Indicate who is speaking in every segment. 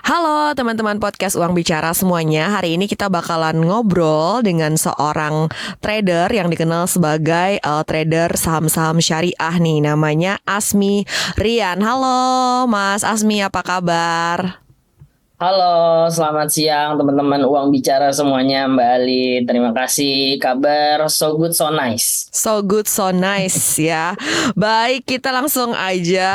Speaker 1: Halo teman-teman podcast Uang Bicara semuanya. Hari ini kita bakalan ngobrol dengan seorang trader yang dikenal sebagai trader saham-saham syariah nih. Namanya Asmi Rian. Halo Mas Asmi, apa kabar?
Speaker 2: Halo, selamat siang teman-teman Uang Bicara semuanya, Mbak Ali. Terima kasih, kabar so good so nice.
Speaker 1: So good, so nice ya. Baik, kita langsung aja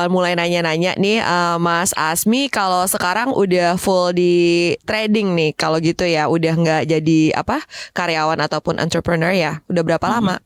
Speaker 1: mulai nanya-nanya nih, Mas Asmi. Kalau sekarang udah full di trading nih, kalau gitu ya, udah nggak jadi karyawan ataupun entrepreneur ya. Udah berapa lama?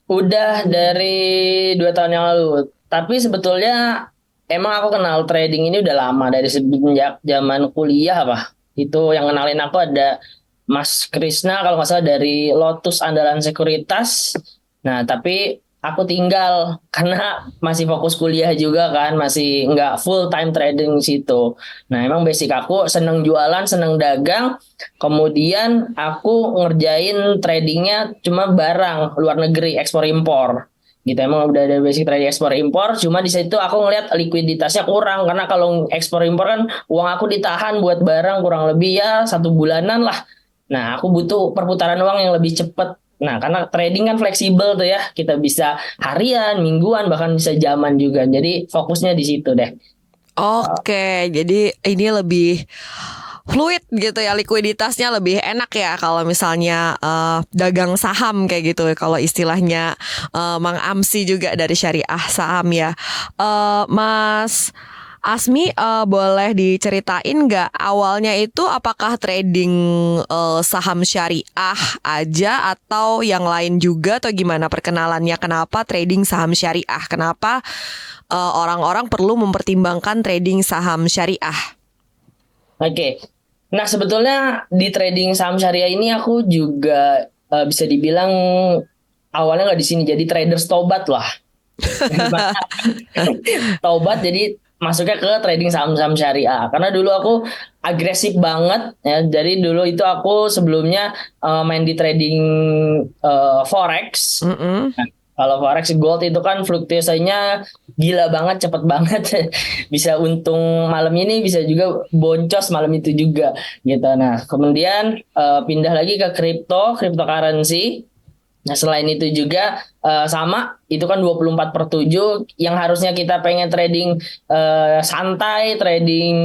Speaker 2: Udah dari 2 tahun yang lalu. Tapi sebetulnya emang aku kenal trading ini udah lama dari semenjak zaman kuliah apa. Itu yang kenalin aku ada Mas Krisna kalau nggak salah dari Lotus Andalan Sekuritas. Nah, tapi aku tinggal karena masih fokus kuliah juga kan, masih nggak full time trading di situ. Nah, emang basic aku seneng jualan, seneng dagang. Kemudian aku ngerjain tradingnya cuma barang luar negeri ekspor impor gitu. Emang udah ada basic trading ekspor impor, cuma di situ aku ngeliat likuiditasnya kurang karena kalau ekspor impor kan uang aku ditahan buat barang kurang lebih ya 1 bulanan lah. Nah, aku butuh perputaran uang yang lebih cepat. Nah, karena trading kan fleksibel tuh ya, kita bisa harian, mingguan, bahkan bisa jaman juga. Jadi fokusnya di situ deh.
Speaker 1: Oke, jadi ini lebih fluid gitu ya, likuiditasnya lebih enak ya kalau misalnya dagang saham kayak gitu, kalau istilahnya Mang Amsi juga dari Syariah Saham ya. Mas Asmi, boleh diceritain nggak awalnya itu apakah trading saham syariah aja atau yang lain juga, atau gimana perkenalannya, kenapa trading saham syariah, kenapa orang-orang perlu mempertimbangkan trading saham syariah?
Speaker 2: Oke. Nah, sebetulnya di trading saham syariah ini aku juga bisa dibilang awalnya nggak di sini jadi traders tobat lah. Taubat jadi masuknya ke trading saham-saham syariah karena dulu aku agresif banget ya. Jadi dulu itu aku sebelumnya main di trading forex.
Speaker 1: Mm-mm.
Speaker 2: Nah, kalau forex gold itu kan fluktuasinya gila banget, cepet banget. Bisa untung malam ini, bisa juga boncos malam itu juga gitu. Nah, kemudian pindah lagi ke cryptocurrency. Nah, selain itu juga sama, itu kan 24/7 yang harusnya kita pengen trading santai, trading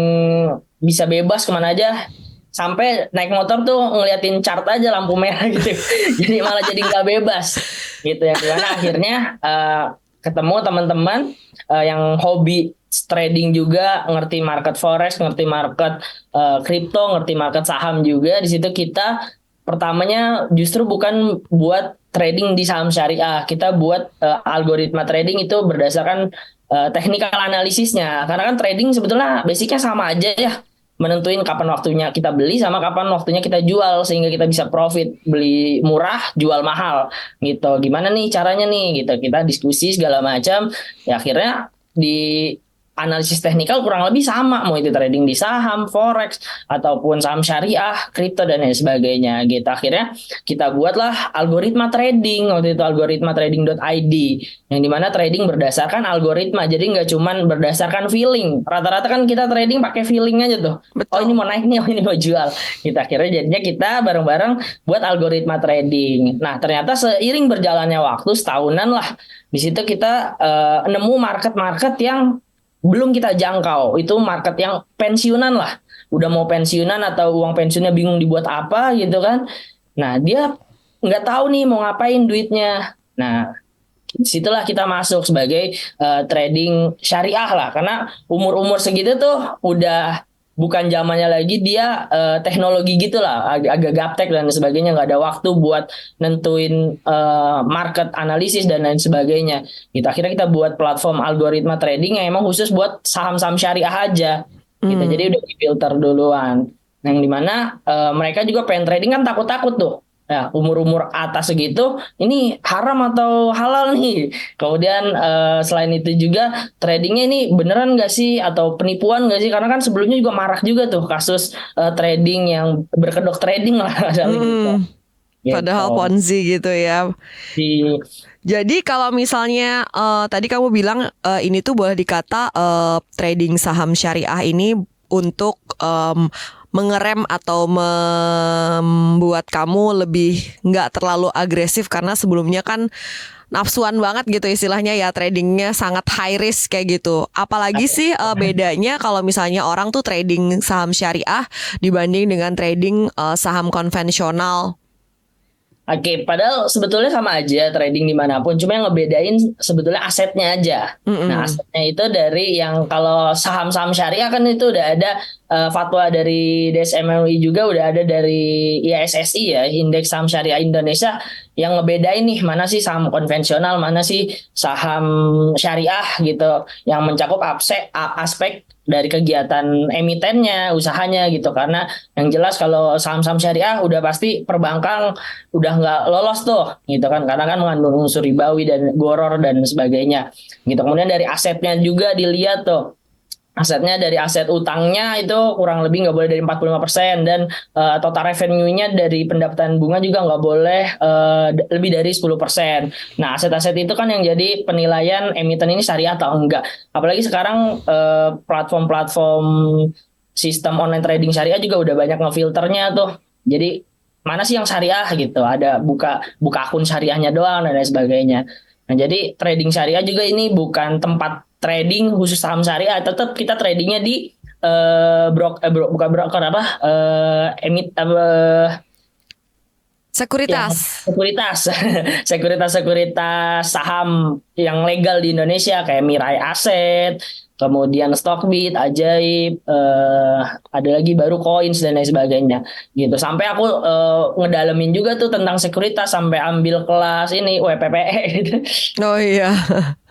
Speaker 2: bisa bebas kemana aja. Sampai naik motor tuh ngeliatin chart aja lampu merah gitu. Jadi malah jadi nggak bebas gitu ya. Dimana akhirnya ketemu teman-teman yang hobi trading juga, ngerti market forex, ngerti market crypto, ngerti market saham juga. Di situ kita pertamanya justru bukan buat trading di saham syariah, kita buat algoritma trading itu berdasarkan technical analisisnya. Karena kan trading sebetulnya basicnya sama aja ya, menentuin kapan waktunya kita beli sama kapan waktunya kita jual sehingga kita bisa profit, beli murah jual mahal gitu. Gimana nih caranya nih gitu, kita diskusi segala macam ya. Akhirnya di analisis teknikal kurang lebih sama, mau itu trading di saham, forex, ataupun saham syariah, kripto, dan lain sebagainya gitu. Akhirnya kita buatlah algoritma trading, waktu itu algoritma trading.id, yang dimana trading berdasarkan algoritma, jadi nggak cuman berdasarkan feeling. Rata-rata kan kita trading pakai feeling aja tuh, oh ini
Speaker 1: Betul.
Speaker 2: mau naik nih, oh ini mau jual. Kita akhirnya jadinya kita bareng-bareng buat algoritma trading. Nah, ternyata seiring berjalannya waktu setahunan lah, di situ kita nemu market-market yang belum kita jangkau. Itu market yang pensiunan lah, udah mau pensiunan atau uang pensiunnya bingung dibuat apa gitu kan. Nah, dia nggak tahu nih mau ngapain duitnya. Nah, disitulah kita masuk sebagai trading syariah lah, karena umur-umur segitu tuh udah bukan zamannya lagi dia teknologi gitulah, agak gaptek dan sebagainya, nggak ada waktu buat nentuin market analisis dan lain sebagainya. Kita akhirnya kita buat platform algoritma trading yang emang khusus buat saham-saham syariah aja gitu. Jadi
Speaker 1: Hmm.
Speaker 2: udah difilter duluan. Yang dimana mereka juga pengen trading kan takut-takut tuh. Ya, umur-umur atas segitu, ini haram atau halal nih? Kemudian selain itu juga tradingnya ini beneran nggak sih atau penipuan nggak sih? Karena kan sebelumnya juga marak juga tuh kasus trading yang berkedok trading lah, kali gitu.
Speaker 1: Mm-mm.
Speaker 2: Gitu.
Speaker 1: Padahal Ponzi gitu ya.
Speaker 2: Di
Speaker 1: Jadi kalau misalnya tadi kamu bilang ini tuh boleh dikata trading saham syariah ini untuk mengerem atau membuat kamu lebih nggak terlalu agresif karena sebelumnya kan nafsuan banget gitu istilahnya ya, tradingnya sangat high risk kayak gitu. Apalagi sih bedanya kalau misalnya orang tuh trading saham syariah dibanding dengan trading saham konvensional?
Speaker 2: Oke, padahal sebetulnya sama aja trading dimanapun, cuma yang ngebedain sebetulnya asetnya aja. Nah,
Speaker 1: Mm-mm.
Speaker 2: asetnya itu dari yang kalau saham-saham syariah kan itu udah ada fatwa dari DSM MUI, juga udah ada dari ISSI ya, Indeks Saham Syariah Indonesia, yang ngebedain nih mana sih saham konvensional, mana sih saham syariah gitu, yang mencakup aspek dari kegiatan emitennya, usahanya gitu. Karena yang jelas kalau saham-saham syariah udah pasti perbankan udah nggak lolos tuh gitu kan, karena kan mengandung unsur ribawi dan goror dan sebagainya gitu. Kemudian dari asetnya juga dilihat tuh, asetnya dari aset utangnya itu kurang lebih nggak boleh dari 45%, dan total revenue-nya dari pendapatan bunga juga nggak boleh lebih dari 10%. Nah, aset-aset itu kan yang jadi penilaian emiten ini syariah atau enggak. Apalagi sekarang platform-platform sistem online trading syariah juga udah banyak ngefilternya tuh. Jadi mana sih yang syariah gitu? Ada buka buka akun syariahnya doang dan lain sebagainya. Nah, jadi trading syariah juga ini bukan tempat trading khusus saham syariah, tetap kita tradingnya di bukan broker apa, yang
Speaker 1: Sekuritas.
Speaker 2: sekuritas, sekuritas saham yang legal di Indonesia kayak Mirai Aset, kemudian Stockbit, Ajaib, ada lagi baru Coins dan lain sebagainya gitu. Sampai aku ngedalemin juga tuh tentang sekuritas, sampai ambil kelas ini WPPE gitu.
Speaker 1: Oh iya.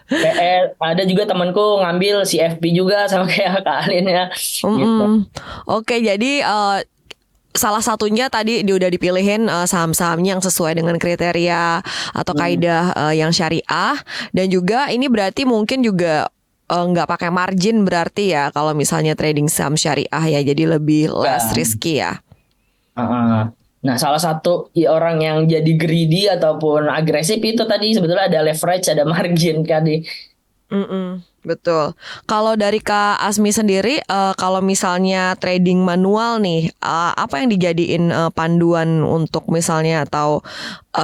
Speaker 2: PE, ada juga temanku ngambil CFP juga sama kayak Kak Alin ya gitu.
Speaker 1: Mm-mm. Oke, jadi salah satunya tadi udah dipilihin saham-sahamnya yang sesuai dengan kriteria atau kaidah yang syariah, dan juga ini berarti mungkin juga nggak pakai margin berarti ya kalau misalnya trading saham syariah ya, jadi lebih less
Speaker 2: Ya.
Speaker 1: risky ya.
Speaker 2: Nah, salah satu orang yang jadi greedy ataupun agresif itu tadi sebetulnya ada leverage, ada margin kan di.
Speaker 1: Mm-mm, betul. Kalau dari Kak Asmi sendiri, kalau misalnya trading manual nih, apa yang dijadiin panduan untuk misalnya atau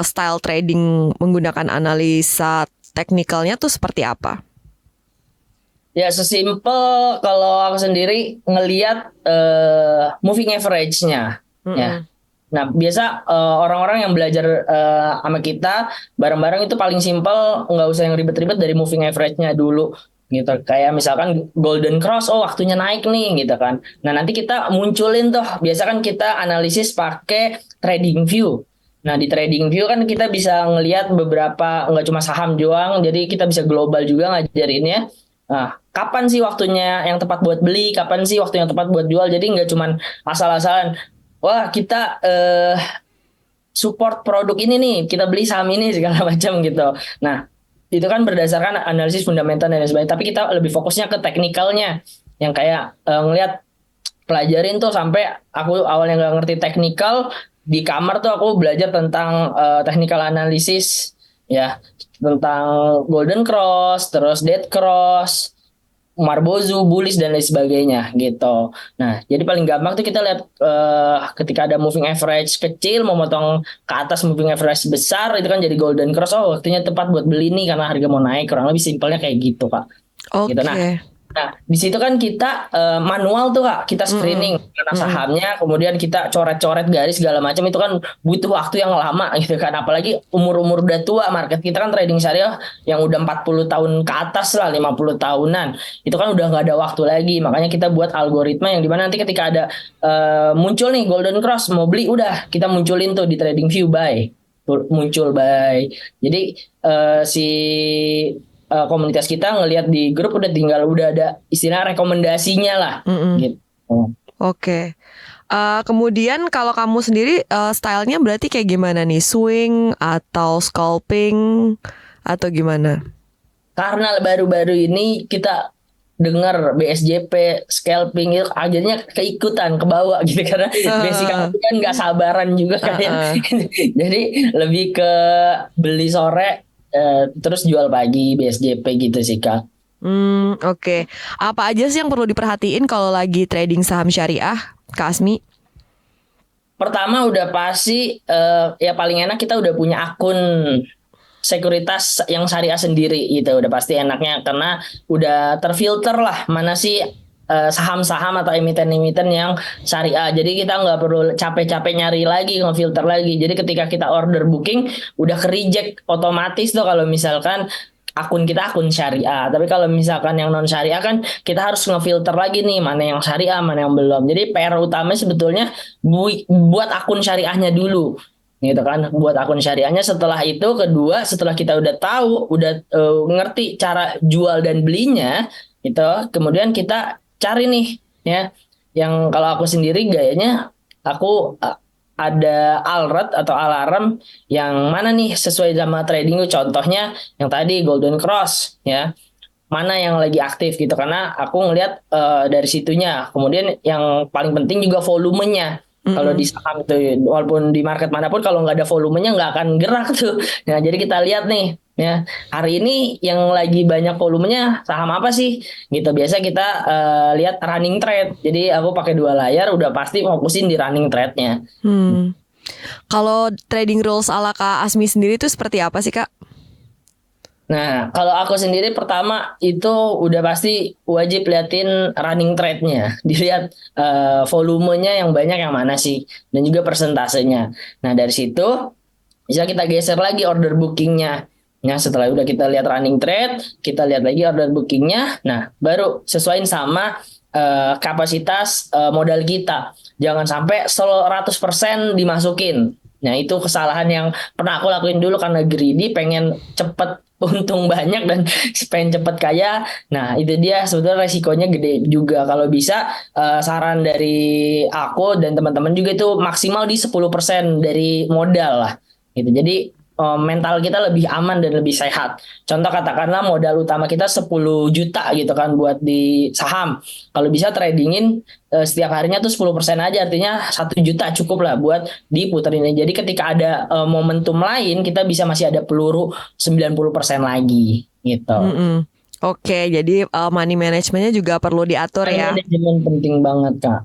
Speaker 1: style trading menggunakan analisa teknikalnya tuh seperti apa?
Speaker 2: Ya sesimpel kalau aku sendiri ngelihat moving average-nya ya.
Speaker 1: Mm-mm.
Speaker 2: Nah, biasa orang-orang yang belajar sama kita bareng-bareng itu paling simpel, nggak usah yang ribet-ribet, dari moving average-nya dulu gitu. Kayak misalkan golden cross, oh waktunya naik nih gitu kan. Nah, nanti kita munculin tuh, biasa kan kita analisis pakai trading view. Nah, di trading view kan kita bisa ngelihat beberapa, nggak cuma saham doang, jadi kita bisa global juga ngajarinnya. Nah, kapan sih waktunya yang tepat buat beli, kapan sih waktu yang tepat buat jual. Jadi nggak cuma asal-asalan, wah kita support produk ini nih, kita beli saham ini segala macam gitu. Nah, itu kan berdasarkan analisis fundamental dan lain sebagainya. Tapi kita lebih fokusnya ke teknikalnya, yang kayak ngelihat, pelajarin tuh sampai aku awalnya nggak ngerti teknikal, di kamar tuh aku belajar tentang technical analysis ya, tentang golden cross, terus dead cross, Marbozu, bullish dan lain sebagainya gitu. Nah, jadi paling gampang tuh kita lihat ketika ada moving average kecil mau motong ke atas moving average besar, itu kan jadi golden cross. Oh, waktunya tepat buat beli nih karena harga mau naik. Kurang lebih simpelnya kayak gitu, Kak. Gitu.
Speaker 1: Oke.
Speaker 2: Nah, di situ kan kita manual tuh Kak, kita screening
Speaker 1: Mm-mm.
Speaker 2: mana
Speaker 1: Mm-mm.
Speaker 2: sahamnya, kemudian kita coret-coret garis segala macam, itu kan butuh waktu yang lama gitu kan. Apalagi umur-umur udah tua, market kita kan trading syariah yang udah 40 tahun ke atas lah, 50 tahunan. Itu kan udah nggak ada waktu lagi. Makanya kita buat algoritma yang dimana nanti ketika ada muncul nih golden cross mau beli, udah kita munculin tuh di trading view buy. Muncul buy. Jadi si komunitas kita ngelihat di grup udah ada istilah rekomendasinya lah
Speaker 1: Mm-mm.
Speaker 2: gitu.
Speaker 1: Oke. Kemudian kalau kamu sendiri stylenya berarti kayak gimana nih? Swing atau scalping atau gimana?
Speaker 2: Karena baru-baru ini kita dengar BSJP scalping itu akhirnya keikutan ke bawah gitu, karena basic aku kan nggak sabaran juga kan ya.
Speaker 1: Uh-uh.
Speaker 2: Jadi lebih ke beli sore terus jual pagi BSJP gitu sih Kak.
Speaker 1: Oke. Apa aja sih yang perlu diperhatiin kalau lagi trading saham syariah, Kak Asmi?
Speaker 2: Pertama udah pasti ya paling enak kita udah punya akun sekuritas yang syariah sendiri gitu, udah pasti enaknya karena udah terfilter lah mana sih saham-saham atau emiten-emiten yang syariah. Jadi kita nggak perlu capek-capek nyari lagi, ngefilter lagi. Jadi ketika kita order booking udah ke reject otomatis tuh kalau misalkan akun kita akun syariah. Tapi kalau misalkan yang non syariah kan kita harus ngefilter lagi nih mana yang syariah, mana yang belum. Jadi PR utamanya sebetulnya buat akun syariahnya dulu gitu kan, buat akun syariahnya. Setelah itu kedua, setelah kita udah tahu udah ngerti cara jual dan belinya gitu, kemudian kita cari nih ya, yang kalau aku sendiri gayanya aku ada alert atau alarm yang mana nih sesuai sama trading. Contohnya yang tadi Golden Cross ya, mana yang lagi aktif gitu, karena aku ngelihat dari situnya. Kemudian yang paling penting juga volumenya. Kalau di saham itu walaupun di market manapun kalau nggak ada volumenya nggak akan gerak tuh. Nah jadi kita lihat nih ya, hari ini yang lagi banyak volumenya saham apa sih gitu. Biasa kita lihat running trade. Jadi aku pakai 2 layar, udah pasti fokusin di running trade-nya.
Speaker 1: Kalau trading rules ala Kak Asmi sendiri itu seperti apa sih Kak?
Speaker 2: Nah, kalau aku sendiri pertama itu udah pasti wajib liatin running trade-nya. Dilihat volumenya yang banyak yang mana sih, dan juga persentasenya. Nah, dari situ bisa kita geser lagi order bookingnya. Nah, setelah udah kita lihat running trade, kita lihat lagi order bookingnya. Nah, baru sesuaiin sama kapasitas modal kita. Jangan sampai 100% dimasukin. Nah, itu kesalahan yang pernah aku lakuin dulu karena greedy, pengen cepet untung banyak dan pengen cepet kaya. Nah, itu dia sebetulnya resikonya gede juga. Kalau bisa saran dari aku dan teman-teman juga itu maksimal di 10% dari modal lah. Gitu. Jadi mental kita lebih aman dan lebih sehat. Contoh katakanlah modal utama kita 10 juta gitu kan buat di saham. Kalau bisa tradingin setiap harinya tuh 10% aja, artinya 1 juta cukup lah buat diputerin. Jadi ketika ada momentum lain kita bisa masih ada peluru 90% lagi gitu.
Speaker 1: Oke, jadi money managementnya juga perlu diatur ya.
Speaker 2: Manajemen penting banget Kak.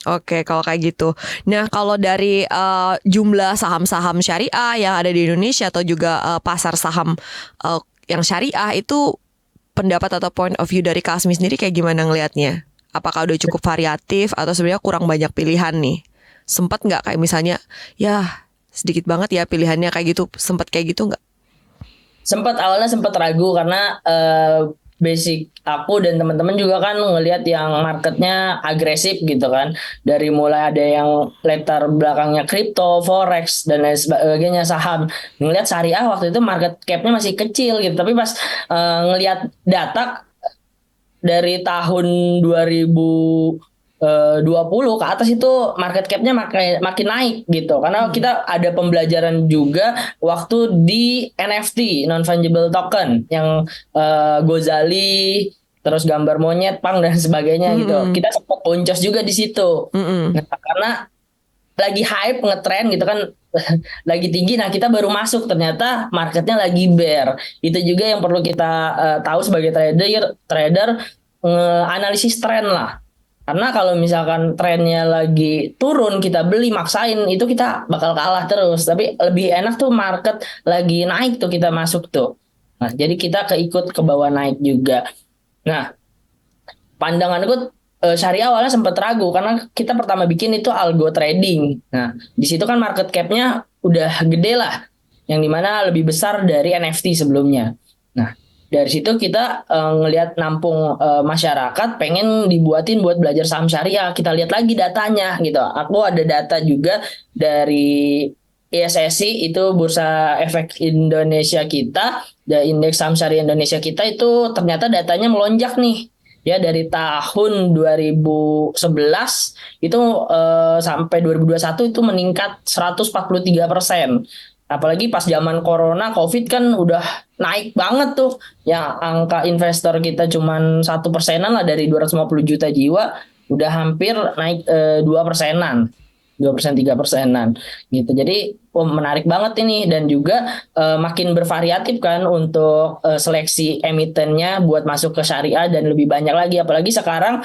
Speaker 1: Oke, kalau kayak gitu. Nah, kalau dari jumlah saham-saham syariah yang ada di Indonesia atau juga pasar saham yang syariah itu, pendapat atau point of view dari Kak Asmi sendiri kayak gimana ngelihatnya? Apakah udah cukup variatif atau sebenarnya kurang banyak pilihan nih? Sempat nggak kayak misalnya, ya sedikit banget ya pilihannya kayak gitu, sempat kayak gitu nggak?
Speaker 2: Awalnya sempat ragu karena basic aku dan teman-teman juga kan ngelihat yang marketnya agresif gitu kan, dari mulai ada yang latar belakangnya kripto, forex dan lain sebagainya, saham. Ngelihat syariah waktu itu market capnya masih kecil gitu, tapi pas ngelihat data dari tahun 2020 ke atas itu market capnya makin naik gitu, karena kita ada pembelajaran juga waktu di NFT non fungible token yang Gozali, terus gambar monyet, pang dan sebagainya gitu. Kita sempat boncos juga di situ. Nah, karena lagi hype ngetren gitu kan, lagi tinggi. Nah, kita baru masuk, ternyata marketnya lagi bear. Itu juga yang perlu kita tahu sebagai trader analisis tren lah. Karena kalau misalkan trennya lagi turun kita beli maksain, itu kita bakal kalah terus. Tapi lebih enak tuh market lagi naik tuh kita masuk tuh. Nah, jadi kita keikut ke bawah naik juga. Nah, pandanganku syariah awalnya sempat ragu karena kita pertama bikin itu algo trading. Nah, di situ kan market cap-nya udah gede lah, yang dimana lebih besar dari NFT sebelumnya. Nah, dari situ kita ngelihat nampung masyarakat pengen dibuatin buat belajar saham syariah. Kita lihat lagi datanya gitu. Aku ada data juga dari ISSI, itu Bursa Efek Indonesia kita, indeks saham syariah Indonesia kita itu ternyata datanya melonjak nih. Ya, dari tahun 2011 itu sampai 2021 itu meningkat 143%. Apalagi pas zaman corona COVID kan udah naik banget tuh. Yang angka investor kita cuman 1%-an lah dari 250 juta jiwa, udah hampir naik 2%-an. 2%, 3%-an gitu. Jadi menarik banget ini, dan juga makin bervariatif kan untuk seleksi emitennya buat masuk ke syariah dan lebih banyak lagi, apalagi sekarang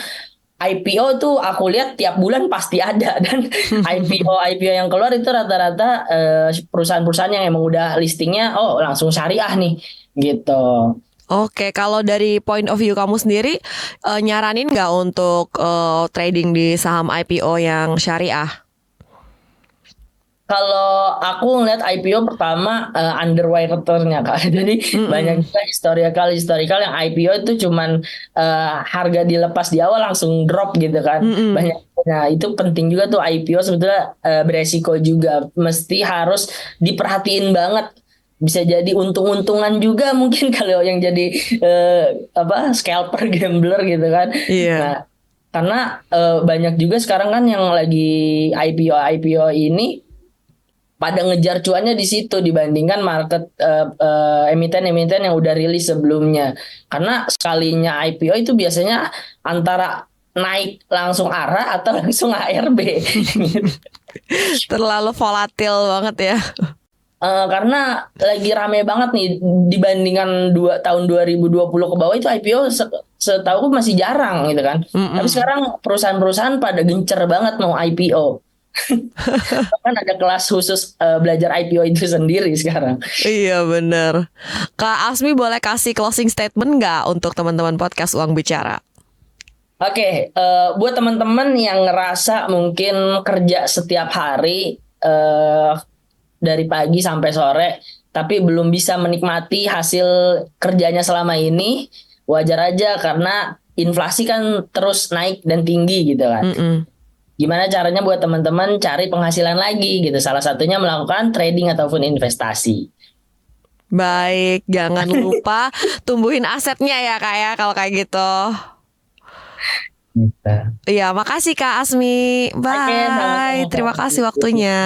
Speaker 2: IPO tuh aku lihat tiap bulan pasti ada, dan IPO yang keluar itu rata-rata perusahaan-perusahaan yang emang udah listingnya langsung syariah nih gitu.
Speaker 1: Oke, kalau dari point of view kamu sendiri, nyaranin nggak untuk trading di saham IPO yang syariah?
Speaker 2: Kalau aku ngeliat IPO pertama underwater-nya Kak. Jadi banyak juga historical yang IPO itu cuman harga dilepas di awal langsung drop gitu kan. Banyak. Nah, itu penting juga tuh, IPO sebetulnya beresiko juga. Mesti harus diperhatiin banget. Bisa jadi untung-untungan juga mungkin kalau yang jadi scalper gambler gitu kan.
Speaker 1: Iya.
Speaker 2: Nah, karena banyak juga sekarang kan yang lagi IPO ini pada ngejar cuannya di situ dibandingkan market emiten-emiten yang udah rilis sebelumnya. Karena sekalinya IPO itu biasanya antara naik langsung arah atau langsung ARB.
Speaker 1: Terlalu volatil banget ya.
Speaker 2: Karena lagi rame banget nih dibandingkan tahun 2020 ke bawah, itu IPO setahu masih jarang gitu kan. Tapi sekarang perusahaan-perusahaan pada gencer banget mau IPO. Kan ada kelas khusus belajar IPO itu sendiri sekarang.
Speaker 1: Iya bener. Kak Asmi boleh kasih closing statement nggak untuk teman-teman podcast Uang Bicara?
Speaker 2: Oke, buat teman-teman yang ngerasa mungkin kerja setiap hari dari pagi sampai sore, tapi belum bisa menikmati hasil kerjanya selama ini, wajar aja karena inflasi kan terus naik dan tinggi gitu kan. Gimana caranya buat teman-teman cari penghasilan lagi gitu? Salah satunya melakukan trading ataupun investasi.
Speaker 1: Baik, jangan lupa tumbuhin asetnya ya Kak ya kalau kayak gitu. Iya, makasih Kak Asmi. Bye.
Speaker 2: Oke, sama-sama.
Speaker 1: Terima kasih waktunya.